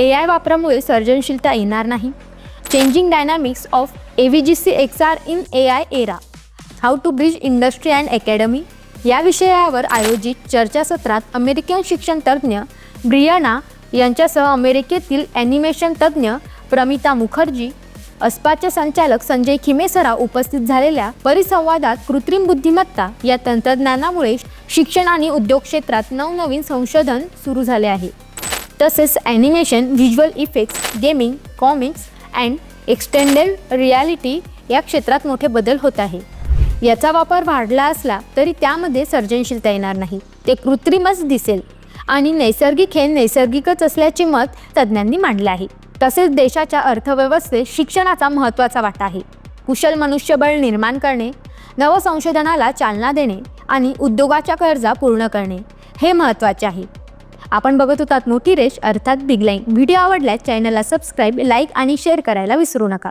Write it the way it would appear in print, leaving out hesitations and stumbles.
AI वापरामुळे सर्जनशीलता येणार नाही. Changing dynamics of AVGC XR in AI era, how to bridge industry and academy या विषयावर आयोजित चर्चासत्रात अमेरिकन शिक्षण तज्ज्ञ ब्रियाना यांच्यासह अमेरिकेतील ॲनिमेशन तज्ज्ञ प्रमिता मुखर्जी, अस्पाचे संचालक संजय खिमेसराव उपस्थित झालेल्या परिसंवादात कृत्रिम बुद्धिमत्ता या तंत्रज्ञानामुळे शिक्षण आणि उद्योग क्षेत्रात नवनवीन संशोधन सुरू झाले आहे. तसेच animation, visual effects, gaming, comics and extended reality या क्षेत्रात मोठे बदल होत आहे. याचा वापर वाढला असला तरी त्यामध्ये सर्जनशीलता येणार नाही, ते कृत्रिमच दिसेल आणि नैसर्गिक हे नैसर्गिकच असल्याचे मत तज्ज्ञांनी मांडले आहे. तसेच देशाच्या अर्थव्यवस्थेत शिक्षणाचा महत्त्वाचा वाटा आहे. कुशल मनुष्यबळ निर्माण करणे, नवसंशोधनाला चालना देणे आणि उद्योगाच्या गरजा पूर्ण करणे हे महत्त्वाचे आहे. आपण बघत होतात मोठी रेष अर्थात बिग लाईन. व्हिडिओ आवडल्यास चॅनलला सबस्क्राईब, लाईक आणि शेअर करायला विसरू नका.